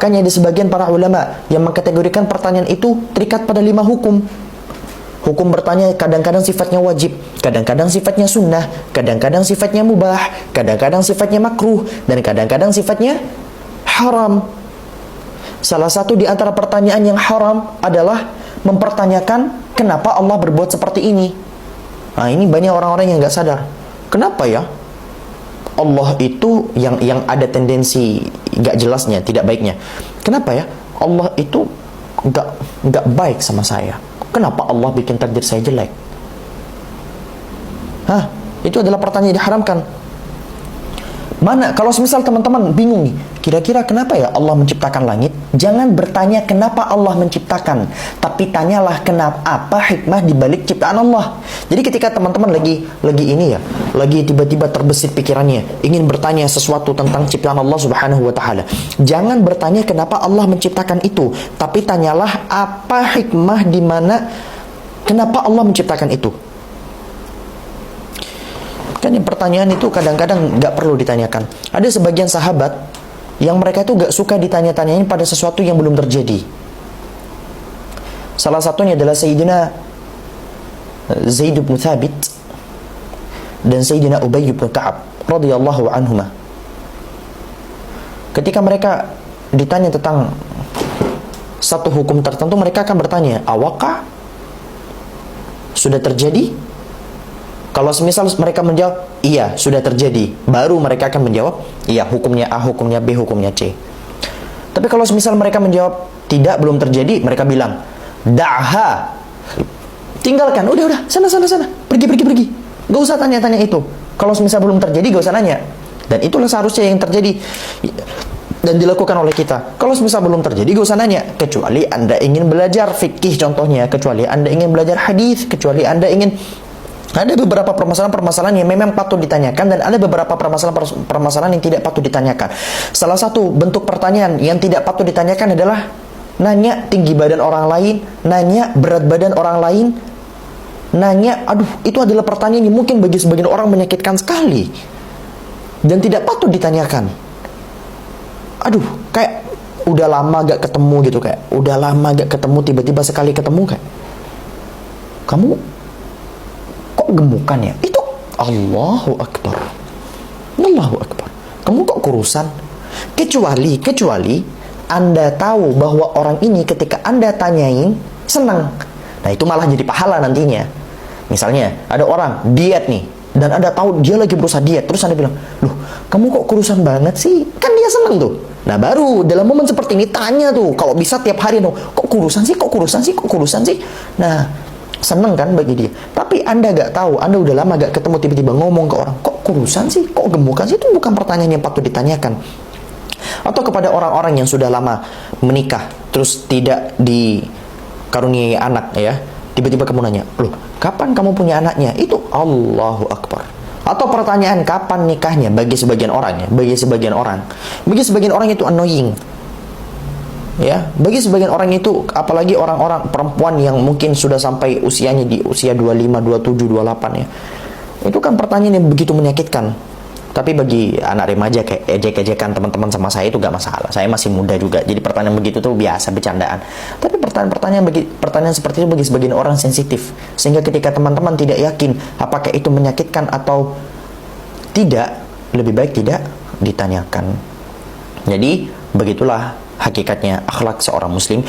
Makanya ada sebagian para ulama yang mengkategorikan pertanyaan itu terikat pada 5 hukum. Hukum bertanya kadang-kadang sifatnya wajib, kadang-kadang sifatnya sunnah, kadang-kadang sifatnya mubah, kadang-kadang sifatnya makruh, dan kadang-kadang sifatnya haram. Salah satu di antara pertanyaan yang haram adalah mempertanyakan kenapa Allah berbuat seperti ini. Nah, ini banyak orang-orang yang nggak sadar. Kenapa ya? Allah itu yang ada tendensi nggak jelasnya, tidak baiknya. Kenapa ya? Allah itu nggak baik sama saya. Kenapa Allah bikin takdir saya jelek? Itu adalah pertanyaan yang diharamkan. Mana, kalau semisal teman-teman bingung nih, kira-kira kenapa ya Allah menciptakan langit? Jangan bertanya kenapa Allah menciptakan, tapi tanyalah kenapa, apa hikmah dibalik ciptaan Allah. Jadi ketika teman-teman lagi tiba-tiba terbesit pikirannya, ingin bertanya sesuatu tentang ciptaan Allah Subhanahu wa Ta'ala, jangan bertanya kenapa Allah menciptakan itu, tapi tanyalah apa hikmah di mana, kenapa Allah menciptakan itu. Kan yang pertanyaan itu kadang-kadang nggak perlu ditanyakan. Ada sebagian sahabat yang mereka itu nggak suka ditanya-tanyain pada sesuatu yang belum terjadi. Salah satunya adalah Sayyidina Zaid bin Thabit dan Sayyidina Ubay bin Ka'ab radhiyallahu anhuma. Ketika mereka ditanya tentang satu hukum tertentu, mereka akan bertanya, awakah sudah terjadi? Kalau semisal mereka menjawab, iya, sudah terjadi, baru mereka akan menjawab, iya, hukumnya A, hukumnya B, hukumnya C. Tapi kalau semisal mereka menjawab, tidak, belum terjadi, mereka bilang, da'ha, tinggalkan, udah, sana, pergi. Gak usah tanya-tanya itu. Kalau semisal belum terjadi, gak usah nanya. Dan itulah seharusnya yang terjadi dan dilakukan oleh kita. Kalau semisal belum terjadi, gak usah nanya. Kecuali Anda ingin belajar fikih contohnya, kecuali Anda ingin belajar hadis, kecuali Anda ingin... Ada beberapa permasalahan-permasalahan yang memang patut ditanyakan, dan ada beberapa permasalahan yang tidak patut ditanyakan. Salah satu bentuk pertanyaan yang tidak patut ditanyakan adalah nanya tinggi badan orang lain, nanya berat badan orang lain, nanya, itu adalah pertanyaan yang mungkin bagi sebagian orang menyakitkan sekali dan tidak patut ditanyakan. Kayak udah lama gak ketemu gitu, kayak udah lama gak ketemu, tiba-tiba sekali ketemu, kayak kamu gemukan ya? Itu Allahu Akbar. Kamu kok kurusan? Kecuali Anda tahu bahwa orang ini ketika Anda tanyain senang. Nah, itu malah jadi pahala nantinya. Misalnya ada orang diet nih, dan Anda tahu dia lagi berusaha diet, terus Anda bilang, "Loh, kamu kok kurusan banget sih?" Kan dia senang tuh. Nah, baru dalam momen seperti ini tanya tuh, kalau bisa tiap hari dong, "Kok kurusan sih?" Nah, seneng kan bagi dia. Tapi Anda gak tahu, Anda udah lama gak ketemu, tiba-tiba ngomong ke orang, kok kurusan sih, kok gemukan sih, itu bukan pertanyaan yang patut ditanyakan. Atau kepada orang-orang yang sudah lama menikah, terus tidak dikaruniai anak ya, tiba-tiba kamu nanya, loh, kapan kamu punya anaknya? Itu Allahu Akbar. Atau pertanyaan kapan nikahnya, bagi sebagian orang itu annoying. Ya, bagi sebagian orang itu, apalagi orang-orang perempuan yang mungkin sudah sampai usianya di usia 25, 27, 28 ya. Itu kan pertanyaan yang begitu menyakitkan. Tapi bagi anak remaja kayak ejek-ejekan teman-teman sama saya itu gak masalah. Saya masih muda juga. Jadi pertanyaan begitu tuh biasa, bercandaan. Tapi pertanyaan seperti itu bagi sebagian orang sensitif. Sehingga ketika teman-teman tidak yakin apakah itu menyakitkan atau tidak, lebih baik tidak ditanyakan. Jadi begitulah hakikatnya akhlak seorang muslim.